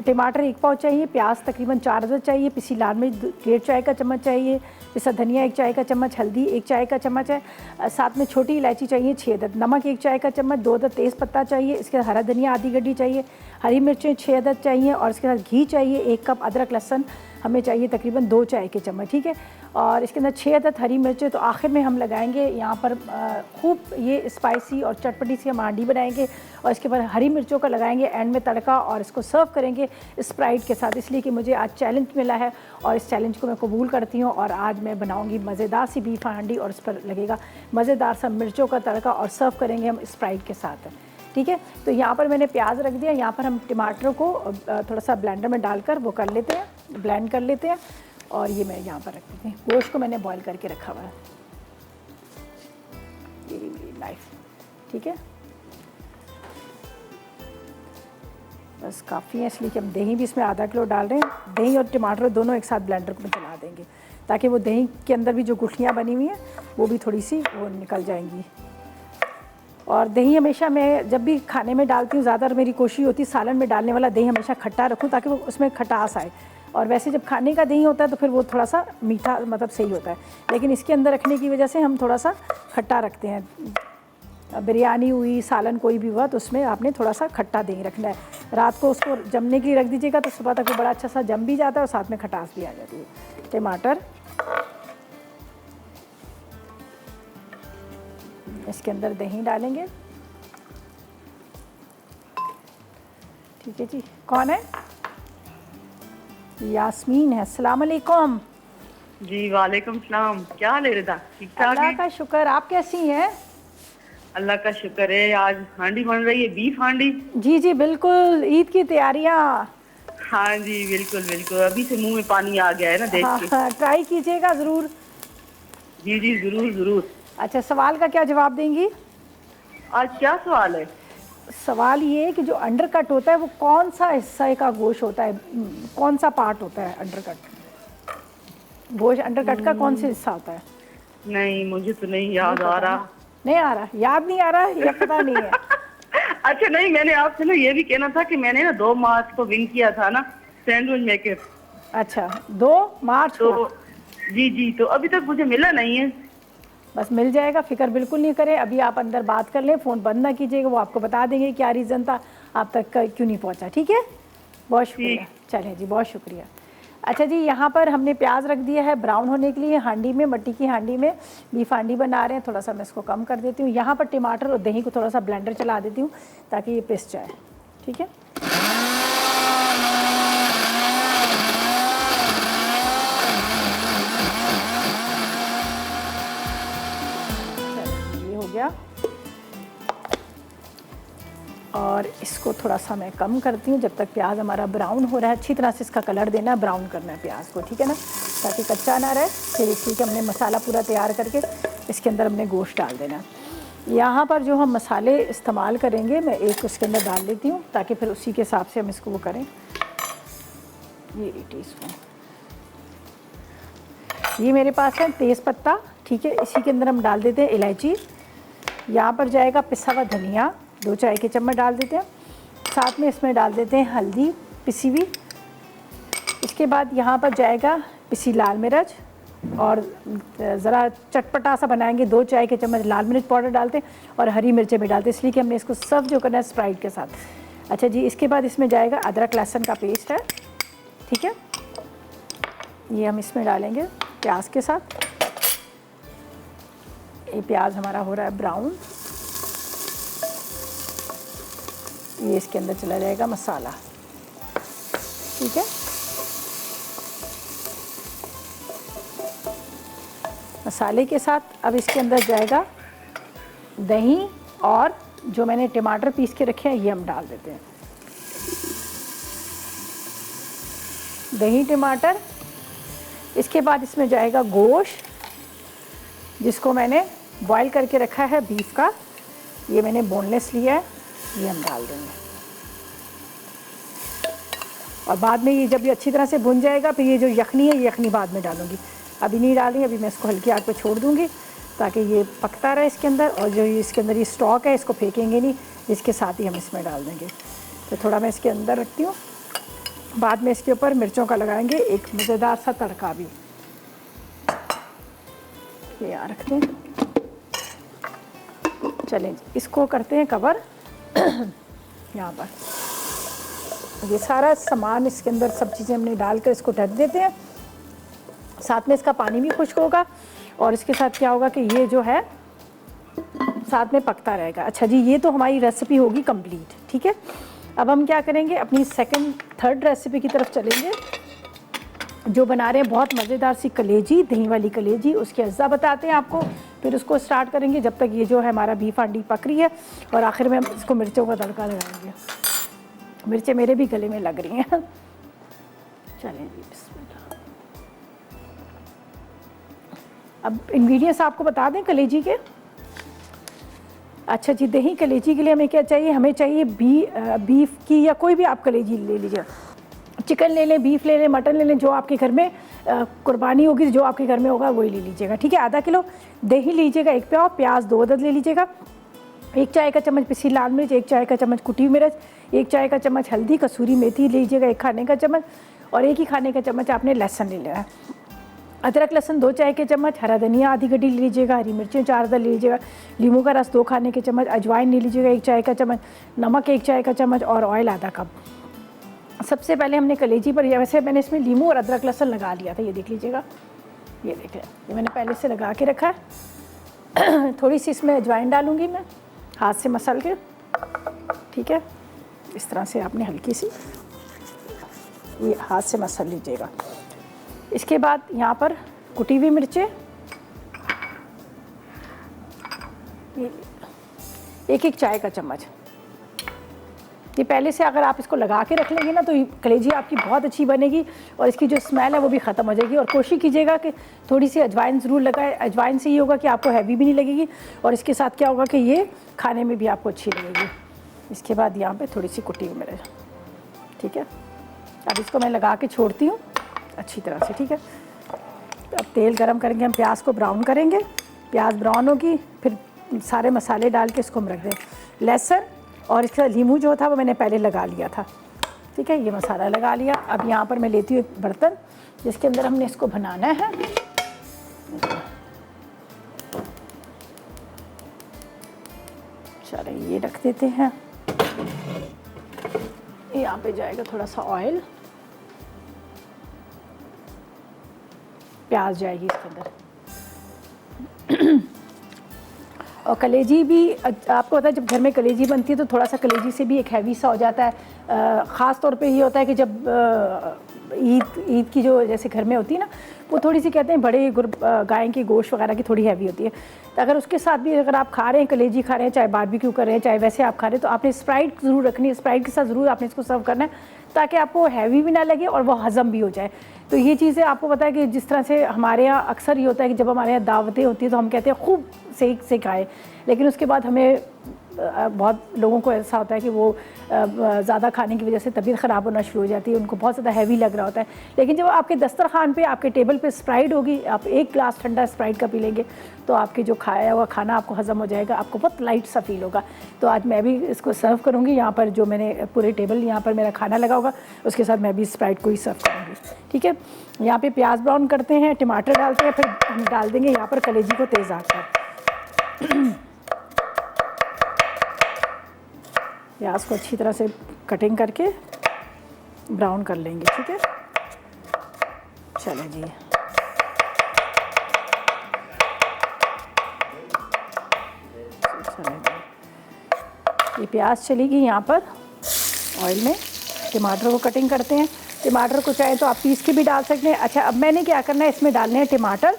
टमाटर 1 पाव चाहिए, प्याज तकरीबन 4 अदद चाहिए, पिसी लाल मिर्च 1.5 चाय का चम्मच चाहिए, पिसा धनिया 1 चाय का चम्मच, हल्दी 1 चाय का चम्मच है, साथ में छोटी इलायची चाहिए 6 अदद, नमक 1 चाय का चम्मच, 2 अदद तेज़ पत्ता चाहिए, इसके साथ हरा धनिया आधी गड्डी चाहिए, हरी मिर्चें 6 अदद चाहिए, और इसके साथ घी चाहिए 1 कप, अदरक लहसुन हमें चाहिए तकरीबन 2 चाय के चम्मच, ठीक है। और इसके अंदर 6 अदद हरी मिर्चें। तो आखिर में हम लगाएंगे यहाँ पर खूब ये स्पाइसी और चटपटी सी हम हांडी बनाएंगे, और इसके बाद हरी मिर्चों का लगाएंगे एंड में तड़का, और इसको सर्व करेंगे स्प्राइट के साथ। इसलिए कि मुझे आज चैलेंज मिला है और इस चैलेंज को मैं कबूल करती हूँ, और आज मैं बनाऊँगी मज़ेदार सी बीफ हांडी और इस पर लगेगा मज़ेदार सा मिर्चों का तड़का, और सर्व करेंगे हम स्प्राइट के साथ, ठीक है। तो यहाँ पर मैंने प्याज रख दिया। यहाँ पर हम टमाटरों को थोड़ा सा ब्लेंडर में डालकर वो कर लेते हैं, ब्लेंड कर लेते हैं, और ये मैं यहाँ पर रख देती हूँ। गोश्त को मैंने बॉईल करके रखा हुआ है, ये मेरी नाइफ, ठीक है। बस काफ़ी है, इसलिए कि हम दही भी इसमें आधा किलो डाल रहे हैं। दही और टमाटर दोनों एक साथ ब्लेंडर में चला देंगे, ताकि वो दही के अंदर भी जो गुठलियाँ बनी हुई हैं वो भी थोड़ी सी वो निकल जाएंगी। और दही हमेशा मैं जब भी खाने में डालती हूँ, ज़्यादातर मेरी कोशिश होती है सालन में डालने वाला दही हमेशा खट्टा रखूँ, ताकि वो उसमें खटास आए। और वैसे जब खाने का दही होता है तो फिर वो थोड़ा सा मीठा मतलब सही होता है, लेकिन इसके अंदर रखने की वजह से हम थोड़ा सा खट्टा रखते हैं। बिरयानी हुई, सालन कोई भी हुआ, तो उसमें आपने थोड़ा सा खट्टा दही रखना है। रात को उसको जमने के लिए रख दीजिएगा, तो सुबह तक वो बड़ा अच्छा सा जम भी जाता है और साथ में खटास भी आ जाती है। टमाटर इसके अंदर दही डालेंगे, ठीक है जी। कौन है? यास्मीन है। अस्सलाम वालेकुम। जी वालेकुम सलाम। क्या हाल है रिदा? ठीक ठाक अल्लाह है? का शुक्र, आप कैसी हैं? अल्लाह का शुक्र है। आज हांडी बन रही है, बीफ हांडी। जी जी बिल्कुल, ईद की तैयारियाँ। हाँ जी बिल्कुल बिल्कुल, अभी से मुंह में पानी आ गया है ना देख के। हाँ, ट्राई कीजिएगा ज़रूर। जी जी जरूर जरूर। अच्छा, सवाल का क्या जवाब देंगी? आज क्या सवाल है? सवाल ये है कि जो अंडर कट होता है वो कौन सा हिस्सा का गोश्त होता है, कौन सा पार्ट होता है अंडर कट? गोश्त अंडर कट का कौन सा हिस्सा होता है? नहीं मुझे तो नहीं याद आ रहा। नहीं आ रहा? याद नहीं आ रहा या पता नहीं है? अच्छा नहीं, मैंने आपसे ना ये भी कहना था कि मैंने ना 2 मार्च को विन किया था ना सैंडविच मेकर। अच्छा, 2 मार्च तो को? जी जी, तो अभी तक मुझे मिला नहीं है। बस मिल जाएगा, फिक्र बिल्कुल नहीं करें। अभी आप अंदर बात कर लें, फ़ोन बंद ना कीजिएगा, वो आपको बता देंगे क्या रीज़न था आप तक क्यों नहीं पहुंचा, ठीक है। बहुत शुक्रिया। चलें जी, बहुत शुक्रिया। अच्छा जी, यहाँ पर हमने प्याज रख दिया है ब्राउन होने के लिए हांडी में, मट्टी की हांडी में बीफ हांडी बना रहे हैं। थोड़ा सा मैं इसको कम कर देती हूँ। यहाँ पर टमाटर और दही को थोड़ा सा ब्लेंडर चला देती हूँ ताकि ये पिस जाए, ठीक है। ये हो गया, और इसको थोड़ा सा मैं कम करती हूँ जब तक प्याज हमारा ब्राउन हो रहा है। अच्छी तरह से इसका कलर देना है, ब्राउन करना है प्याज को, ठीक है ना, ताकि कच्चा ना रहे। फिर इसी के हमने मसाला पूरा तैयार करके इसके अंदर हमने गोश्त डाल देना। यहाँ पर जो हम मसाले इस्तेमाल करेंगे मैं एक उसके अंदर डाल लेती हूँ, ताकि फिर उसी के हिसाब से हम इसको वो करें। ये टीस्पून ये मेरे पास है तेज़ पत्ता, ठीक है। इसी के अंदर हम डाल देते हैं इलायची। यहाँ पर जाएगा पिसा हुआ धनिया, 2 चाय के चम्मच डाल देते हैं। साथ में इसमें डाल देते हैं हल्दी पिसी हुई। इसके बाद यहाँ पर जाएगा पिसी लाल मिर्च, और ज़रा चटपटा सा बनाएंगे 2 चाय के चम्मच लाल मिर्च पाउडर डालते हैं, और हरी मिर्चें भी डालते हैं, इसलिए कि हमने इसको सर्व जो करना है स्प्राइट के साथ। अच्छा जी, इसके बाद इसमें जाएगा अदरक लहसुन का पेस्ट है, ठीक है। ये हम इसमें डालेंगे प्याज के साथ। ये प्याज हमारा हो रहा है ब्राउन। ये इसके अंदर चला जाएगा मसाला, ठीक है। मसाले के साथ अब इसके अंदर जाएगा दही और जो मैंने टमाटर पीस के रखे हैं ये हम डाल देते हैं। दही टमाटर, इसके बाद इसमें जाएगा गोश्त जिसको मैंने बॉईल करके रखा है बीफ का, ये मैंने बोनलेस लिया है, ये हम डाल देंगे। और बाद में ये जब ये अच्छी तरह से भुन जाएगा फिर ये जो यखनी है ये यखनी बाद में डालूंगी, अभी नहीं डाली, अभी मैं इसको हल्की आग पे छोड़ दूंगी ताकि ये पकता रहे इसके अंदर। और जो इसके अंदर ये स्टॉक है इसको फेंकेंगे नहीं, इसके साथ ही हम इसमें डाल देंगे। तो थोड़ा मैं इसके अंदर रखती हूँ, बाद में इसके ऊपर मिर्चों का लगाएंगे एक मज़ेदार सा तड़का भी। ये यहाँ रखते हैं, चलें इसको करते हैं कवर। यहाँ पर ये सारा सामान इसके अंदर सब चीज़ें हमने डालकर इसको ढक देते हैं, साथ में इसका पानी भी खुश्क होगा और इसके साथ क्या होगा कि ये जो है साथ में पकता रहेगा। अच्छा जी, ये तो हमारी रेसिपी होगी कंप्लीट, ठीक है। अब हम क्या करेंगे, अपनी सेकंड थर्ड रेसिपी की तरफ चलेंगे जो बना रहे हैं बहुत मज़ेदार सी कलेजी, दही वाली कलेजी। उसके अज्जा बताते हैं आपको, फिर उसको स्टार्ट करेंगे जब तक ये जो है हमारा बीफ हांडी पक रही है। और आखिर में हम इसको मिर्चों का तड़का लगाएंगे। मिर्चें मेरे भी गले में लग रही हैं। चलें जी, बिस्मिल्लाह। अब इंग्रेडिएंट्स आपको बता दें कलेजी के। अच्छा जी, दही कलेजी के लिए हमें क्या चाहिए, हमें चाहिए बीफ की या कोई भी आप कलेजी ले लीजिए, चिकन ले लें, बीफ ले लें, मटन ले लें, जो आपके घर में कुर्बानी होगी, जो आपके घर में होगा वही ले लीजिएगा, ठीक है। आधा किलो दही लीजिएगा, एक पाव प्याज 2 अदद ले लीजिएगा, 1 चाय का चम्मच पिसी लाल मिर्च, 1 चाय का चम्मच कुटी मिर्च, 1 चाय का चम्मच हल्दी, कसूरी मेथी लीजिएगा 1 खाने का चम्मच, और 1 ही खाने का चम्मच आपने लहसुन ले लेना है। अदरक लहसुन 2 चाय के चम्मच, हरा धनिया आधी गड्डी ले लीजिएगा, हरी मिर्चें 4 अदद ले लीजिएगा, नींबू का रस 2 खाने के चम्मच, अजवाइन ले लीजिएगा 1 चाय का चम्मच, नमक 1 चाय का चम्मच और ऑयल आधा कप। सबसे पहले हमने कलेजी पर, वैसे मैंने इसमें नींबू और अदरक लहसुन लगा लिया था, ये देख लीजिएगा, ये देख लें, ये मैंने पहले से लगा के रखा है। थोड़ी सी इसमें अजवाइन डालूँगी मैं हाथ से मसल के, ठीक है। इस तरह से आपने हल्की सी ये हाथ से मसल लीजिएगा। इसके बाद यहाँ पर कुटी हुई मिर्चें 1 चाय का चम्मच, ये पहले से अगर आप इसको लगा के रख लेंगे ना तो कलेजी आपकी बहुत अच्छी बनेगी और इसकी जो स्मेल है वो भी ख़त्म हो जाएगी। और कोशिश कीजिएगा कि थोड़ी सी अजवाइन ज़रूर लगाए, अजवाइन से ये होगा कि आपको हैवी भी नहीं लगेगी और इसके साथ क्या होगा कि ये खाने में भी आपको अच्छी लगेगी। इसके बाद यहाँ पे थोड़ी सी कुटी हुई मिर्च, ठीक है। अब इसको मैं लगा के छोड़ती हूँ अच्छी तरह से, ठीक है। अब तेल गरम करेंगे, हम प्याज को ब्राउन करेंगे, प्याज ब्राउन होगी फिर सारे मसाले डाल के इसको हम रख दें। लहसुन और इसका नींबू जो था वो मैंने पहले लगा लिया था, ठीक है। ये मसाला लगा लिया। अब यहाँ पर मैं लेती हूँ एक बर्तन जिसके अंदर हमने इसको बनाना है। चलो ये रख देते हैं, यहाँ पे जाएगा थोड़ा सा ऑयल, प्याज जाएगी इसके अंदर। और कलेजी भी आपको पता है जब घर में कलेजी बनती है तो थोड़ा सा कलेजी से भी एक हैवी सा हो जाता है। ख़ास तौर पे ये होता है कि जब ईद की जो जैसे घर में होती है ना, वो थोड़ी सी कहते हैं बड़े गाय की गोश्त वगैरह की थोड़ी हैवी होती है। तो अगर उसके साथ भी अगर आप खा रहे हैं, कलेजी खा रहे हैं, चाहे बारबेक्यू कर रहे हैं, चाहे वैसे आप खा रहे हैं, तो आपने स्प्राइट ज़रूर रखनी है। स्प्राइट के साथ ज़रूर आपने इसको सर्व करना है ताकि आपको हैवी भी ना लगे और वो हज़म भी हो जाए। तो ये चीज़ें आपको पता है कि जिस तरह से हमारे यहाँ अक्सर ये होता है कि जब हमारे यहाँ दावतें होती हैं तो हम कहते हैं खूब सेक से खाएँ, लेकिन उसके बाद हमें बहुत लोगों को ऐसा होता है कि वो ज़्यादा खाने की वजह से तबीयत ख़राब होना शुरू हो जाती है, उनको बहुत ज़्यादा हैवी लग रहा होता है। लेकिन जब आपके दस्तरखान पे आपके टेबल पे स्प्राइट होगी, आप 1 गिलास ठंडा स्प्राइट का पी लेंगे तो आपके जो खाया हुआ खाना आपको हज़म हो जाएगा, आपको बहुत लाइट सा फील होगा। तो आज मैं भी इसको सर्व करूँगी। यहाँ पर जो मैंने पूरे टेबल यहाँ पर मेरा खाना लगा होगा उसके साथ मैं भी स्प्राइट को ही सर्व करूँगी, ठीक है। यहाँ पर प्याज ब्राउन करते हैं, टमाटर डालते हैं, फिर हम डाल देंगे यहाँ पर कलेजी को तेज़ आंच पर। प्याज को अच्छी तरह से कटिंग करके ब्राउन कर लेंगे, ठीक है। चलो जी, ये प्याज चलेगी यहाँ पर ऑयल में। टमाटर को कटिंग करते हैं। टमाटर को चाहे तो आप पीस के भी डाल सकते हैं। अच्छा, अब मैंने क्या करना है, इसमें डालने हैं टमाटर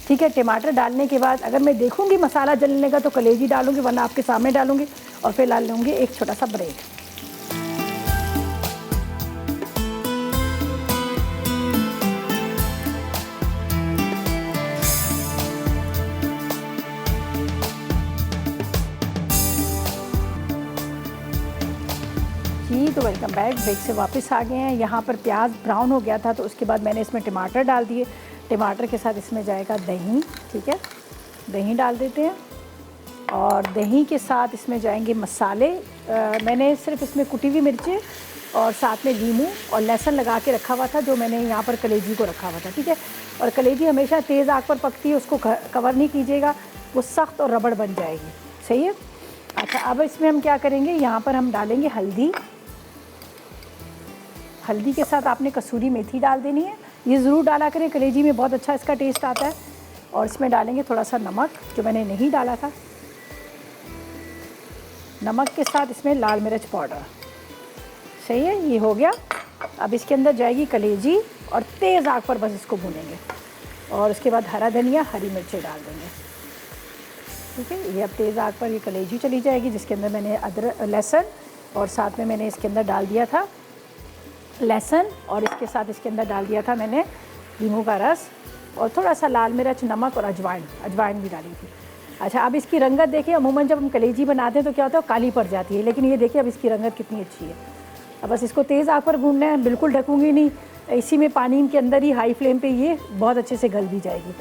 ठीक है। टमाटर डालने के बाद अगर मैं देखूंगी मसाला जलने का तो कलेजी डालूंगी, वरना आपके सामने डालूंगी। और फिर डाल लूँगी एक छोटा सा ब्रेड। जी तो वेलकम बैक। ब्रेक से वापस आ गए हैं। यहाँ पर प्याज ब्राउन हो गया था तो उसके बाद मैंने इसमें टमाटर डाल दिए। टमाटर के साथ इसमें जाएगा दही, ठीक है, दही डाल देते हैं। और दही के साथ इसमें जाएंगे मसाले। मैंने सिर्फ इसमें कुटी हुई मिर्चें और साथ में नींबू और लहसुन लगा के रखा हुआ था, जो मैंने यहाँ पर कलेजी को रखा हुआ था, ठीक है। और कलेजी हमेशा तेज़ आग पर पकती है, उसको कवर नहीं कीजिएगा, वो सख्त और रबड़ बन जाएगी, सही है। अच्छा, अब इसमें हम क्या करेंगे, यहाँ पर हम डालेंगे हल्दी। हल्दी के साथ आपने कसूरी मेथी डाल देनी है, ये ज़रूर डाला करें, कलेजी में बहुत अच्छा इसका टेस्ट आता है। और इसमें डालेंगे थोड़ा सा नमक, जो मैंने नहीं डाला था। नमक के साथ इसमें लाल मिर्च पाउडर, सही है, ये हो गया। अब इसके अंदर जाएगी कलेजी और तेज़ आग पर बस इसको भूनेंगे। और उसके बाद हरा धनिया, हरी मिर्चें डाल देंगे, ठीक है। ये अब तेज़ आग पर ये कलेजी चली जाएगी, जिसके अंदर मैंने अदरक, लहसुन और साथ में मैंने इसके अंदर डाल दिया था लहसुन, और इसके साथ इसके अंदर डाल दिया था मैंने नींबू का रस और थोड़ा सा लाल मिर्च, नमक और अजवाइन भी डाली थी। अच्छा, अब इसकी रंगत देखिए। अमूमन जब हम कलेजी बनाते हैं तो क्या होता है, काली पड़ जाती है, लेकिन ये देखिए अब इसकी रंगत कितनी अच्छी है। अब बस इसको तेज़ आग पर भूनना है, बिल्कुल ढकूंगी नहीं, इसी में पानी के अंदर ही हाई फ्लेम पे ये बहुत अच्छे से गल भी जाएगी।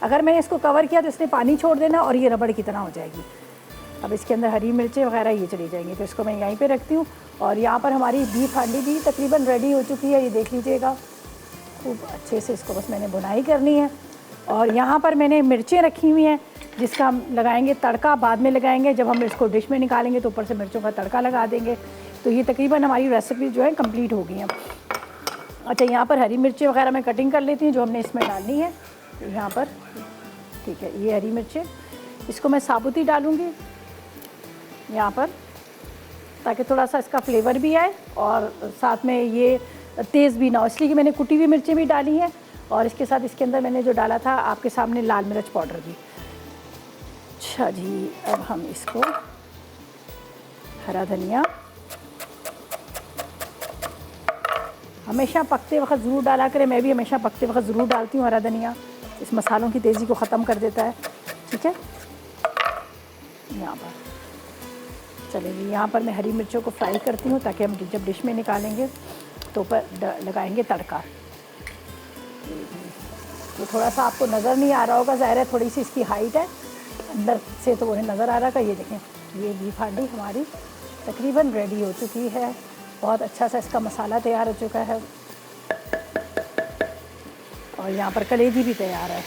अगर मैंने इसको कवर किया तो इसने पानी छोड़ देना और ये रबड़ की तरह हो जाएगी। अब इसके अंदर हरी मिर्चें वगैरह ये चली जाएंगी, तो इसको मैं यहीं पे रखती हूँ। और यहाँ पर हमारी बीफ हांडी भी तकरीबन रेडी हो चुकी है, ये देख लीजिएगा, खूब अच्छे से इसको बस मैंने बुनाई करनी है। और यहाँ पर मैंने मिर्चें रखी हुई हैं, जिसका हम लगाएंगे तड़का, बाद में लगाएंगे जब हम इसको डिश में निकालेंगे तो ऊपर से मिर्चों का तड़का लगा देंगे। तो ये तकरीबन हमारी रेसिपी जो है कंप्लीट हो गई है। अच्छा, यहाँ पर हरी मिर्चें वगैरह मैं कटिंग कर लेती हूँ, जो हमने इसमें डालनी है यहाँ पर, ठीक है। ये हरी मिर्चें, इसको मैं साबुत ही डालूँगी यहाँ पर, ताकि थोड़ा सा इसका फ्लेवर भी आए और साथ में ये तेज़ भी ना हो, इसलिए कि मैंने कुटी हुई मिर्चें भी डाली हैं। और इसके साथ इसके अंदर मैंने जो डाला था आपके सामने लाल मिर्च पाउडर भी। अच्छा जी, अब हम इसको हरा धनिया हमेशा पकते वक्त ज़रूर डाला करें, मैं भी हमेशा पकते वक्त ज़रूर डालती हूँ हरा धनिया, इस मसालों की तेज़ी को ख़त्म कर देता है, ठीक है। यहाँ पर चलेगी, यहाँ पर मैं हरी मिर्चों को फ्राई करती हूँ ताकि हम जब डिश में निकालेंगे तो ऊपर लगाएंगे तड़का। तो थोड़ा सा आपको नज़र नहीं आ रहा होगा, ज़ाहिर है थोड़ी सी इसकी हाइट है, अंदर से तो उन्हें नज़र आ रहा था। ये देखें, ये बीफ हांडी हमारी तकरीबन रेडी हो चुकी है, बहुत अच्छा सा इसका मसाला तैयार हो चुका है और यहाँ पर कलेजी भी तैयार है।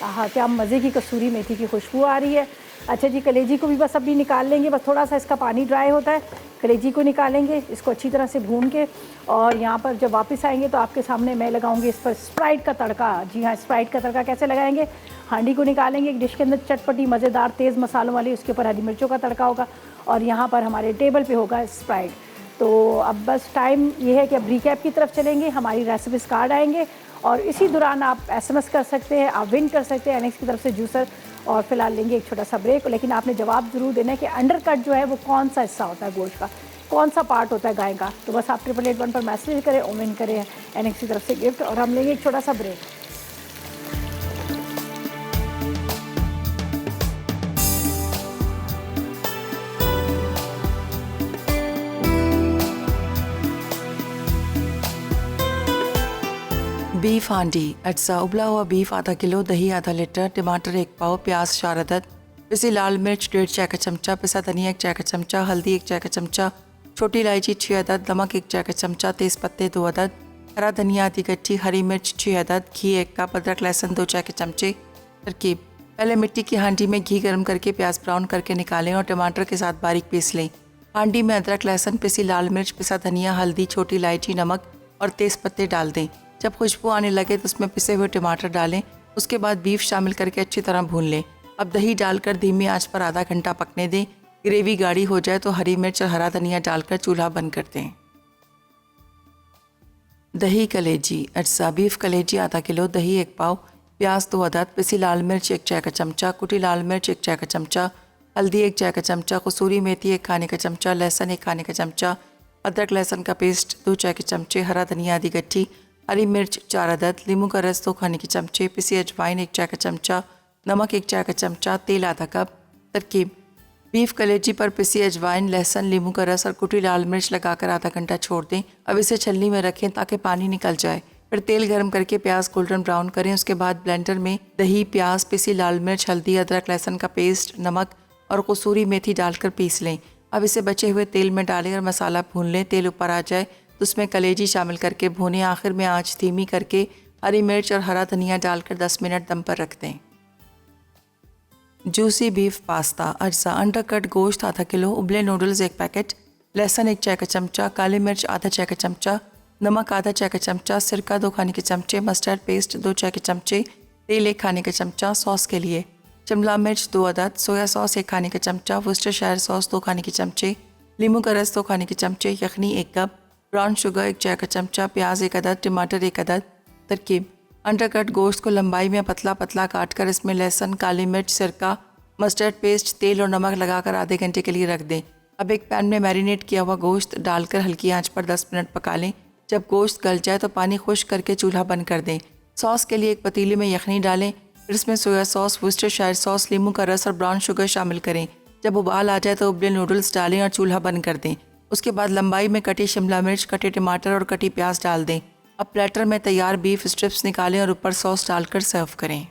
आहा, क्या मज़े की कसूरी मेथी की खुशबू आ रही है। अच्छा जी, कलेजी को भी बस अभी निकाल लेंगे, बस थोड़ा सा इसका पानी ड्राई होता है, कलेजी को निकालेंगे, इसको अच्छी तरह से भून के। और यहाँ पर जब वापस आएंगे तो आपके सामने मैं लगाऊंगी इस पर स्प्राइट का तड़का। जी हाँ, स्प्राइट का तड़का कैसे लगाएंगे, हांडी को निकालेंगे, एक डिश के अंदर चटपटी मज़ेदार तेज़ मसालों वाली, उसके ऊपर हरी मिर्चों का तड़का होगा और यहाँ पर हमारे टेबल पे होगा स्प्राइट। तो अब बस टाइम ये है कि अब रिकैप की तरफ चलेंगे, हमारी रेसिपीज़ कार्ड आएंगे और इसी दौरान आप SMS कर सकते हैं, आप विन कर सकते हैं NX की तरफ से जूसर। और फिलहाल लेंगे एक छोटा सा ब्रेक, लेकिन आपने जवाब ज़रूर देना है कि अंडर कट जो है वो कौन सा हिस्सा होता है गोश्त का, कौन सा पार्ट होता है गाय का। तो बस आप 888 पर मैसेज करें और विन करें NX की तरफ से गिफ्ट। और हम लेंगे एक छोटा सा ब्रेक। बीफ हांडी अज्जा, उबला हुआ बीफ आधा किलो, दही आधा लीटर, टमाटर 1 पाव, प्याज 4 अदद, पिसी लाल मिर्च 1.5 चाय का चमचा, पिसा धनिया 1 चाय का चमचा, हल्दी 1 चाय का चमचा, छोटी इलायची 6 अदद, नमक 1 चाय का चमचा, तेज़ पत्ते 2 अदद, हरा धनिया आधी गट्ठी, हरी मिर्च 6 अदद, घी 1 कप, अदरक लहसुन 2 चाय के चमचे। तरकीब: पहले मिट्टी की हांडी में घी गर्म करके प्याज ब्राउन करके निकालें और टमाटर के साथ बारीक पीस लें। हांडी में अदरक लहसुन, पिसी लाल मिर्च, पिसा धनिया, हल्दी, छोटी इलायची, नमक और तेज़ पत्ते डाल दें। जब खुशबू आने लगे तो उसमें पिसे हुए टमाटर डालें, उसके बाद बीफ शामिल करके अच्छी तरह भून लें। अब दही डालकर धीमी आंच पर आधा घंटा पकने दें। ग्रेवी गाढ़ी हो जाए तो हरी मिर्च और हरा धनिया डालकर चूल्हा बंद कर दें। दही कलेजी अज्जा, बीफ कलेजी आधा किलो, दही 1 पाव, प्याज 2 अदद, पिसी लाल मिर्च 1 चाय का चमचा, कुटी लाल मिर्च 1 चाय का चमचा, हल्दी 1 चाय का चमचा, कसूरी मेथी 1 खाने का चमचा, लहसुन 1 खाने का चमचा, अदरक लहसुन का पेस्ट 2 चाय के चमचे, हरा धनिया आधी गट्ठी, हरी मिर्च 4 अदद, नींबू का रस 2 खाने के चमचे, पिसी अजवाइन 1 चाय का चमचा, नमक 1 चाय का चमचा, तेल आधा कप। तरकीब: बीफ कलेजी पर पिसी अजवाइन, लहसुन, नींबू का रस और कुटी लाल मिर्च लगाकर आधा घंटा छोड़ दें। अब इसे छलनी में रखें ताकि पानी निकल जाए। फिर तेल गर्म करके प्याज गोल्डन ब्राउन करें। उसके बाद ब्लेंडर में दही, प्याज, पिसी लाल मिर्च, हल्दी, अदरक लहसुन का पेस्ट, नमक और कसूरी मेथी डालकर पीस लें। अब इसे बचे हुए तेल में डालें और मसाला भून लें। तेल ऊपर आ जाए तो उसमें कलेजी शामिल करके भूनें। आखिर में आंच धीमी करके हरी मिर्च और हरा धनिया डालकर 10 मिनट दम पर रख दें। Juicy beef pasta. अज्जा: अंडरकट गोश्त आधा किलो, उबले नूडल्स 1 पैकेट, लहसुन 1 चाय का चमचा, काली मिर्च आधा चाय का चमचा, नमक आधा चाय का चमचा, सिरका 2 खाने के चमचे, मस्टर्ड पेस्ट 2 चाय के चमचे, तेल 1 खाने का चमचा। सॉस के लिए शिमला मिर्च 2 अदद, सोया सॉस 1 खाने का चमचा, वर्सेस्टरशायर सॉस 2 खाने के चमचे, नींबू का रस 2 खाने के चमचे, यखनी 1 कप, ब्राउन शुगर 1 चाय का चमचा, प्याज 1 अदद, टमाटर 1 अदद। तरकीब: अंडरकट गोश्त को लंबाई में पतला पतला काट कर इसमें लहसुन, काली मिर्च, सिरका, मस्टर्ड पेस्ट, तेल और नमक लगाकर आधे घंटे के लिए रख दें। अब एक पैन में मैरिनेट किया हुआ गोश्त डालकर हल्की आंच पर 10 मिनट पका लें। जब गोश्त गल जाए तो पानी खुश्क करके चूल्हा बंद कर दें। सॉस के लिए एक पतीले में यखनी डालें, फिर इसमें सोया सॉस, वर्सेस्टरशायर सॉस, नींबू का रस और ब्राउन शुगर शामिल करें। जब उबाल आ जाए तो उबले नूडल्स डालें और चूल्हा बंद कर दें। उसके बाद लंबाई में कटी शिमला मिर्च, कटे टमाटर और कटी प्याज डाल दें। अब प्लेटर में तैयार बीफ स्ट्रिप्स निकालें और ऊपर सॉस डालकर सर्व करें।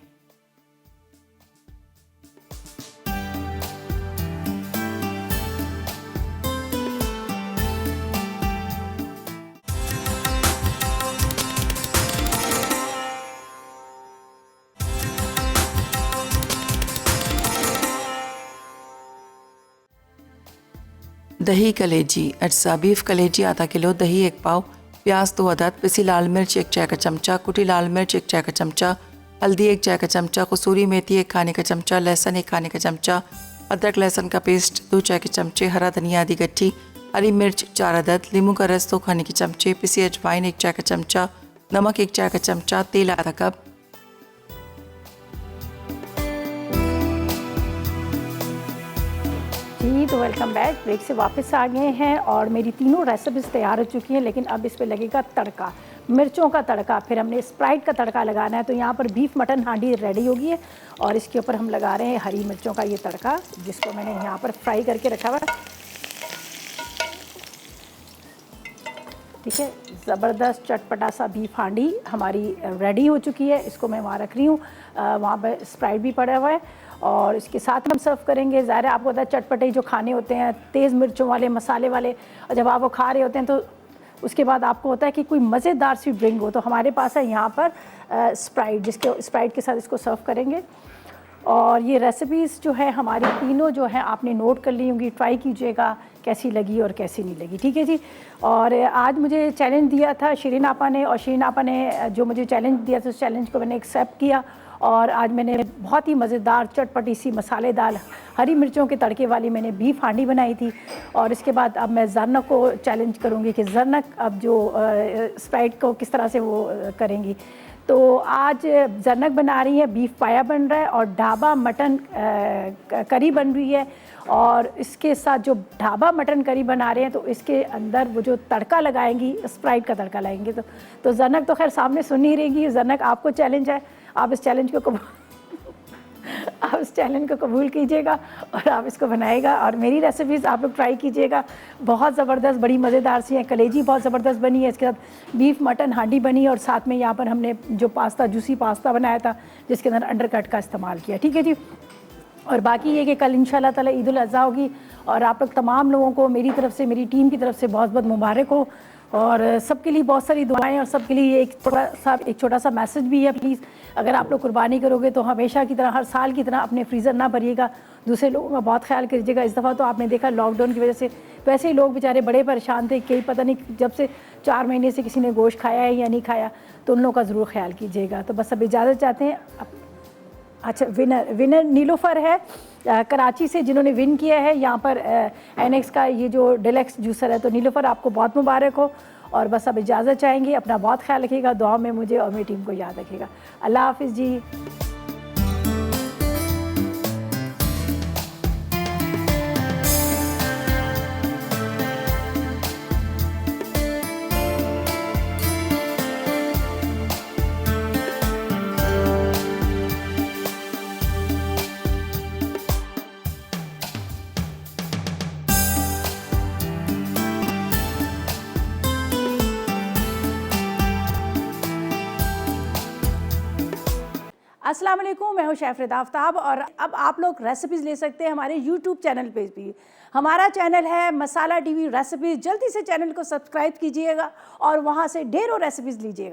दही कलेजी। अज्जा: बीफ कलेजी आधा किलो, दही 1 पाव, प्याज 2 अदद, पिसी लाल मिर्च 1 चाय का चमचा, कुटी लाल मिर्च 1 चाय का चमचा, हल्दी 1 चाय का चमचा, कसूरी मेथी 1 खाने का चमचा, लहसुन 1 खाने का चमचा, अदरक लहसुन का पेस्ट 2 चाय के चमचे, हरा धनिया आधी गट्ठी, हरी मिर्च 4 अदद, नींबू का रस 2 खाने के चमचे, पिसी अजवाइन 1 चाय का चमचा, नमक 1 चाय का चमचा, तेल आधा कप। जी तो वेलकम बैक। ब्रेक से वापस आ गए हैं और मेरी तीनों रेसिपीज़ तैयार हो चुकी हैं, लेकिन अब इस पे लगेगा तड़का, मिर्चों का तड़का। फिर हमने स्प्राइट का तड़का लगाना है। तो यहाँ पर बीफ मटन हांडी रेडी होगी है और इसके ऊपर हम लगा रहे हैं हरी मिर्चों का ये तड़का, जिसको मैंने यहाँ पर फ्राई करके रखा हुआ है। ठीक है, ज़बरदस्त चटपटा सा बीफ हांडी हमारी रेडी हो चुकी है। इसको मैं वहाँ रख रही हूँ। वहाँ पर स्प्राइट भी पड़ा हुआ है और इसके साथ हम सर्व करेंगे। ज़ाहिर है आपको पता है चटपटे जो खाने होते हैं, तेज़ मिर्चों वाले, मसाले वाले, और जब आप वो खा रहे होते हैं तो उसके बाद आपको होता है कि कोई मज़ेदार सी ड्रिंक हो। तो हमारे पास है यहाँ पर स्प्राइट, जिसके स्प्राइट के साथ इसको सर्व करेंगे। और ये रेसिपीज़ जो है हमारी तीनों जो है आपने नोट कर ली होंगी, ट्राई कीजिएगा कैसी लगी और कैसी नहीं लगी। ठीक है जी। और आज मुझे चैलेंज दिया था शिरीन आपा ने, और शिरीन आपा ने जो मुझे चैलेंज दिया था उस चैलेंज को मैंने एक्सेप्ट किया और आज मैंने बहुत ही मज़ेदार चटपटी सी मसालेदार हरी मिर्चों के तड़के वाली मैंने बीफ हांडी बनाई थी। और इसके बाद अब मैं जरनक को चैलेंज करूँगी कि जरनक अब जो स्प्राइट को किस तरह से वो करेंगी। तो आज जरनक बना रही है, बीफ पाया बन रहा है और ढाबा मटन करी बन रही है। और इसके साथ जो ढाबा मटन करी बना रहे हैं तो इसके अंदर वो जो तड़का लगाएंगी स्प्राइट का तड़का लगाएंगे। तो जरनक तो खैर सामने सुन ही रहेगी। जरनक आपको चैलेंज है, आप इस चैलेंज को आप इस चैलेंज को कबूल कीजिएगा और आप इसको बनाएगा और मेरी रेसिपीज़ आप लोग ट्राई कीजिएगा। बहुत ज़बरदस्त, बड़ी मज़ेदार सी है। कलेजी बहुत ज़बरदस्त बनी है, इसके साथ बीफ मटन हांडी बनी है और साथ में यहाँ पर हमने जो पास्ता, जूसी पास्ता बनाया था जिसके अंदर अंडरकट का इस्तेमाल किया। ठीक है जी। और बाकी ये कि कल इंशाल्लाह ताला ईद उल अज़हा होगी और आप लोग तमाम लोगों को मेरी तरफ से, मेरी टीम की तरफ से बहुत बहुत मुबारक हो और सबके लिए बहुत सारी दुआएं और सबके लिए एक छोटा सा मैसेज भी है। प्लीज़ अगर आप लोग कुर्बानी करोगे तो हमेशा की तरह, हर साल की तरह अपने फ्रीज़र ना भरिएगा, दूसरे लोगों का बहुत ख्याल कीजिएगा। इस दफ़ा तो आपने देखा लॉकडाउन की वजह से वैसे ही लोग बेचारे बड़े परेशान थे, कई पता नहीं जब से 4 महीने से किसी ने गोश्त खाया है या नहीं खाया, तो उन लोगों का ज़रूर ख्याल कीजिएगा। तो बस अब इजाज़त चाहते हैं। अच्छा, विनर नीलोफर है कराची से जिन्होंने विन किया है यहाँ पर एनेक्स का ये जो डिलक्स जूसर है। तो नीलोफर आपको बहुत मुबारक हो और बस अब इजाज़त चाहेंगे। अपना बहुत ख्याल रखिएगा, दुआ में मुझे और मेरी टीम को याद रखिएगा। अल्लाह हाफिज़ जी। अस्सलाम वालेकुम, मैं हूँ शेफ़ आफ्ताब और अब आप लोग रेसिपीज़ ले सकते हैं हमारे यूट्यूब चैनल पे भी। हमारा चैनल है मसाला टीवी रेसिपीज़। जल्दी से चैनल को सब्सक्राइब कीजिएगा और वहाँ से ढेरों रेसिपीज़ लीजिएगा।